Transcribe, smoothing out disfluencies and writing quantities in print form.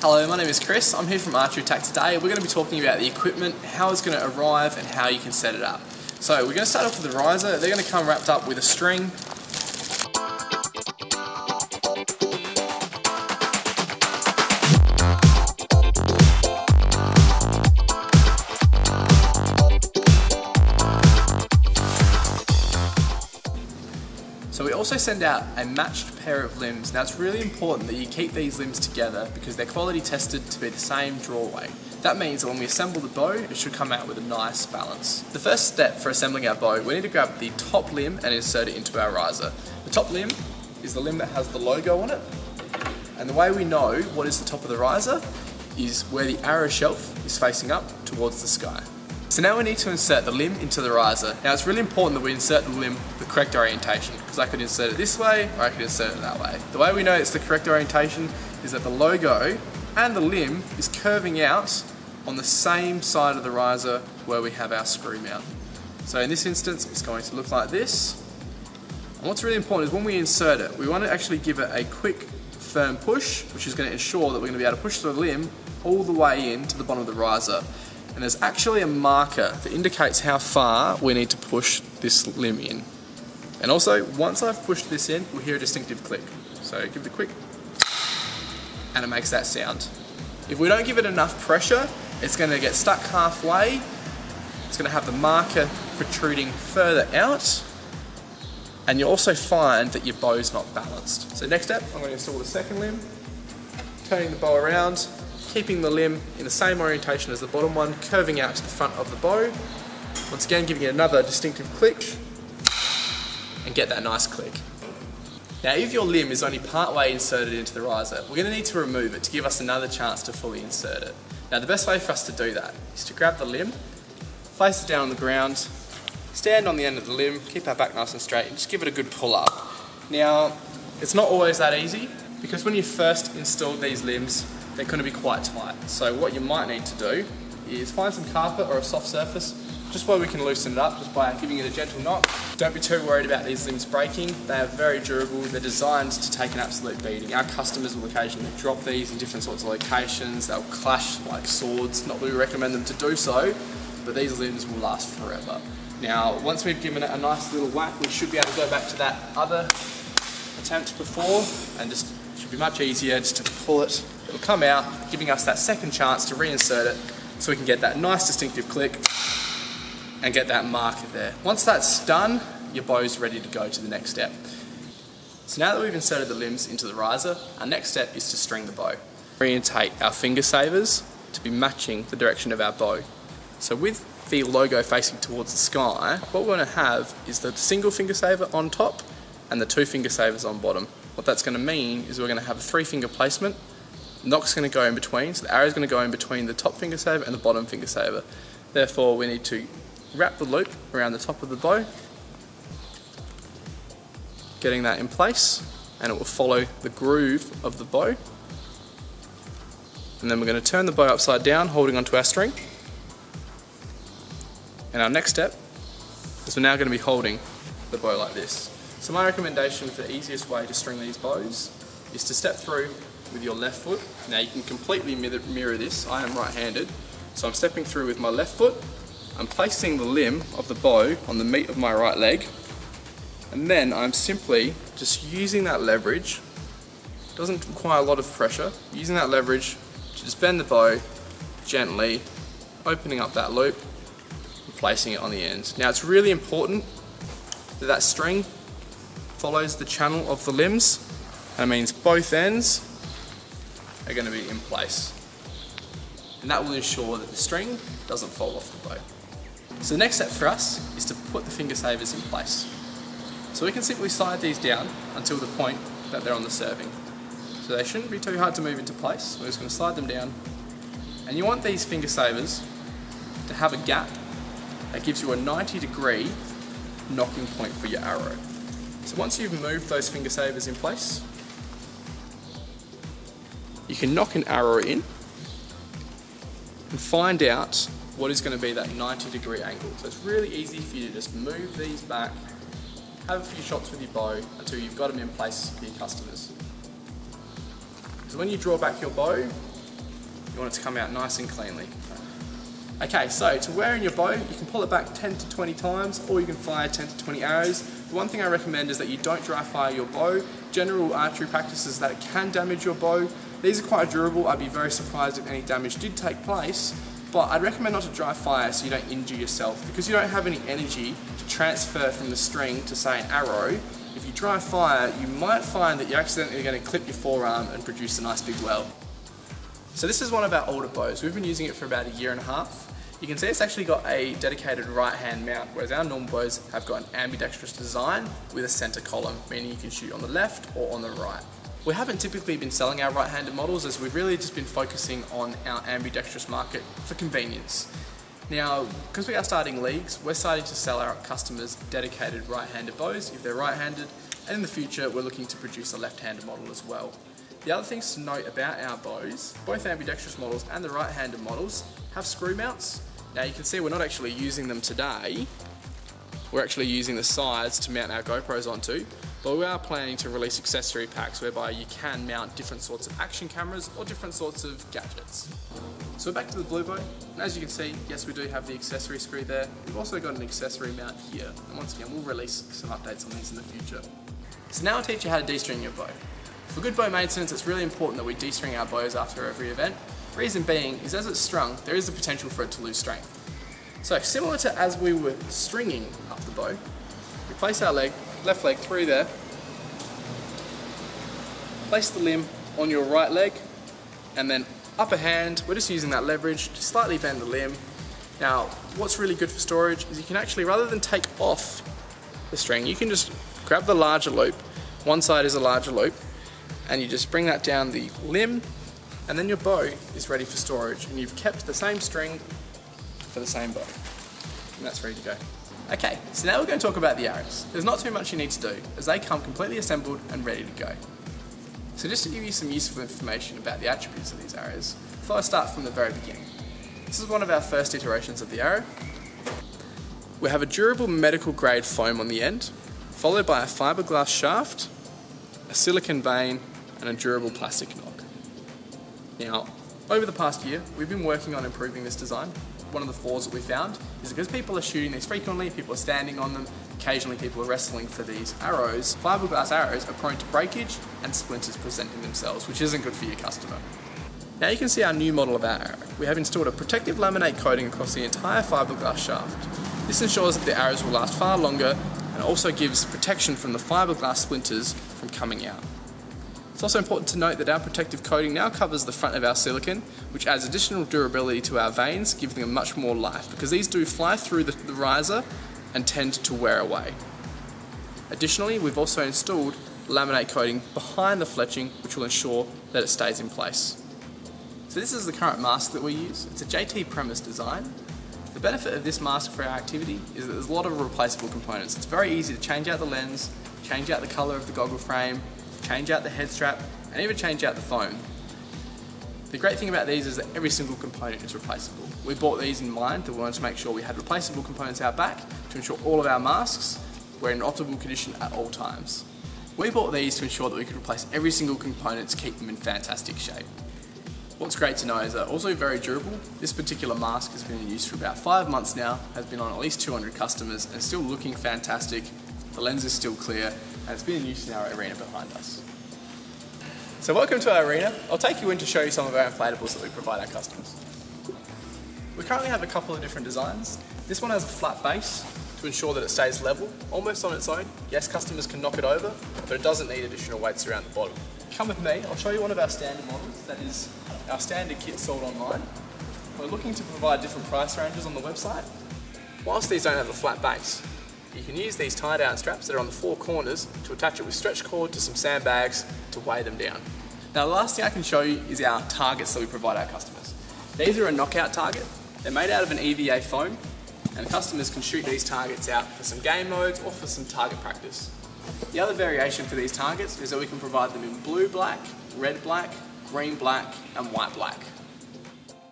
Hello, my name is Chris. I'm here from Archery today. We're going to be talking about the equipment, how it's going to arrive and how you can set it up. So we're going to start off with the riser. They're going to come wrapped up with a string. So we also send out a matched pair of limbs. Now it's really important that you keep these limbs together because they're quality tested to be the same draw weight. That means that when we assemble the bow, it should come out with a nice balance. The first step for assembling our bow, we need to grab the top limb and insert it into our riser. The top limb is the limb that has the logo on it. And the way we know what is the top of the riser is where the arrow shelf is facing up towards the sky. So now we need to insert the limb into the riser. Now it's really important that we insert the limb the correct orientation, because I could insert it this way or I could insert it that way. The way we know it's the correct orientation is that the logo and the limb is curving out on the same side of the riser where we have our screw mount. So in this instance it's going to look like this. And what's really important is when we insert it, we want to actually give it a quick firm push, which is going to ensure that we're going to be able to push the limb all the way into the bottom of the riser. And there's actually a marker that indicates how far we need to push this limb in. And also, once I've pushed this in, we'll hear a distinctive click. So give it a quick, and it makes that sound. If we don't give it enough pressure, it's going to get stuck halfway. It's going to have the marker protruding further out. And you'll also find that your bow's not balanced. So next step, I'm going to install the second limb, turning the bow around, keeping the limb in the same orientation as the bottom one, curving out to the front of the bow. Once again, giving it another distinctive click, and get that nice click. Now if your limb is only part way inserted into the riser, we're going to need to remove it to give us another chance to fully insert it. Now the best way for us to do that is to grab the limb, place it down on the ground, stand on the end of the limb, keep our back nice and straight, and just give it a good pull up. Now, it's not always that easy, because when you first installed these limbs, they're going to be quite tight. So what you might need to do is find some carpet or a soft surface, just where we can loosen it up, just by giving it a gentle knock. Don't be too worried about these limbs breaking. They are very durable. They're designed to take an absolute beating. Our customers will occasionally drop these in different sorts of locations. They'll clash like swords. Not that we recommend them to do so, but these limbs will last forever. Now, once we've given it a nice little whack, we should be able to go back to that other attempt before, and just should be much easier just to pull it. It'll come out, giving us that second chance to reinsert it so we can get that nice distinctive click and get that marker there. Once that's done, your bow's ready to go to the next step. So now that we've inserted the limbs into the riser, our next step is to string the bow. Orientate our finger savers to be matching the direction of our bow. So with the logo facing towards the sky, what we're going to have is the single finger saver on top and the two finger savers on bottom. What that's going to mean is we're going to have a 3-finger placement. The knock's going to go in between, so the arrow's going to go in between the top finger saver and the bottom finger saver. Therefore, we need to wrap the loop around the top of the bow, getting that in place, and it will follow the groove of the bow. And then we're going to turn the bow upside down, holding onto our string. And our next step is we're now going to be holding the bow like this. So my recommendation for the easiest way to string these bows is to step through with your left foot. Now you can completely mirror this. I am right-handed, so I'm stepping through with my left foot. I'm placing the limb of the bow on the meat of my right leg, and then I'm simply just using that leverage. It doesn't require a lot of pressure. Using that leverage to just bend the bow gently, opening up that loop and placing it on the ends. Now it's really important that that string follows the channel of the limbs. That means both ends are going to be in place, and that will ensure that the string doesn't fall off the bow. So the next step for us is to put the finger savers in place. So we can simply slide these down until the point that they're on the serving. So they shouldn't be too hard to move into place. We're just going to slide them down, and you want these finger savers to have a gap that gives you a 90-degree knocking point for your arrow. So once you've moved those finger savers in place, you can knock an arrow in and find out what is going to be that 90-degree angle. So it's really easy for you to just move these back, have a few shots with your bow until you've got them in place for your customers. So when you draw back your bow, You want it to come out nice and cleanly. Okay, so to wear in your bow, you can pull it back 10 to 20 times, or you can fire 10 to 20 arrows. The one thing I recommend is that you don't dry fire your bow. General archery practice is that it can damage your bow. These are quite durable. I'd be very surprised if any damage did take place, but I'd recommend not to dry fire so you don't injure yourself, because you don't have any energy to transfer from the string to, say, an arrow. If you dry fire, you might find that you're accidentally going to clip your forearm and produce a nice big weld. So this is one of our older bows. We've been using it for about a year and a half. You can see it's actually got a dedicated right hand mount, whereas our normal bows have got an ambidextrous design with a center column, meaning you can shoot on the left or on the right. We haven't typically been selling our right-handed models, as we've really just been focusing on our ambidextrous market for convenience. Now, because we are starting leagues, we're starting to sell our customers dedicated right-handed bows if they're right-handed, and in the future we're looking to produce a left-handed model as well. The other things to note about our bows, both ambidextrous models and the right-handed models have screw mounts. Now you can see we're not actually using them today, we're actually using the sides to mount our GoPros onto, but we are planning to release accessory packs whereby you can mount different sorts of action cameras or different sorts of gadgets. So we're back to the blue bow, and as you can see, yes, we do have the accessory screw there. We've also got an accessory mount here, and once again we'll release some updates on these in the future. So now I'll teach you how to de-string your bow. For good bow maintenance, it's really important that we de-string our bows after every event. Reason being is as it's strung, there is the potential for it to lose strength. So similar to as we were stringing up the bow, we place our left leg through there, place the limb on your right leg, and then upper hand, we're just using that leverage to slightly bend the limb. Now, what's really good for storage is you can actually, rather than take off the string, you can just grab the larger loop, one side is a larger loop, and you just bring that down the limb, and then your bow is ready for storage, and you've kept the same string for the same bow, and that's ready to go. Okay, so now we're going to talk about the arrows. There's not too much you need to do, as they come completely assembled and ready to go. So just to give you some useful information about the attributes of these arrows, before I start from the very beginning. This is one of our first iterations of the arrow. We have a durable medical grade foam on the end, followed by a fiberglass shaft, a silicone vane, and a durable plastic knock. Now, over the past year, we've been working on improving this design. One of the flaws that we found is because people are shooting these frequently, people are standing on them, occasionally people are wrestling for these arrows. Fiberglass arrows are prone to breakage and splinters presenting themselves, which isn't good for your customer. Now you can see our new model of our arrow. We have installed a protective laminate coating across the entire fiberglass shaft. This ensures that the arrows will last far longer and also gives protection from the fiberglass splinters from coming out. It's also important to note that our protective coating now covers the front of our silicone, which adds additional durability to our vanes, giving them much more life, because these do fly through the riser and tend to wear away. Additionally, we've also installed laminate coating behind the fletching, which will ensure that it stays in place. So this is the current mask that we use. It's a JT premise design. The benefit of this mask for our activity is that there's a lot of replaceable components. It's very easy to change out the lens, change out the colour of the goggle frame, change out the head strap, and even change out the foam. The great thing about these is that every single component is replaceable. We bought these in mind that we wanted to make sure we had replaceable components out back to ensure all of our masks were in optimal condition at all times. We bought these to ensure that we could replace every single component to keep them in fantastic shape. What's great to know is they're also very durable. This particular mask has been in use for about 5 months now, has been on at least 200 customers, and still looking fantastic. The lens is still clear, and it's been in use in our arena behind us. So welcome to our arena. I'll take you in to show you some of our inflatables that we provide our customers. We currently have a couple of different designs. This one has a flat base to ensure that it stays level, almost on its own. Yes, customers can knock it over, but it doesn't need additional weights around the bottom. Come with me, I'll show you one of our standard models, that is our standard kit sold online. We're looking to provide different price ranges on the website. Whilst these don't have a flat base, you can use these tie-down straps that are on the 4 corners to attach it with stretch cord to some sandbags to weigh them down. Now the last thing I can show you is our targets that we provide our customers. These are a knockout target. They're made out of an EVA foam, and customers can shoot these targets out for some game modes or for some target practice. The other variation for these targets is that we can provide them in blue black, red black, green black, and white black.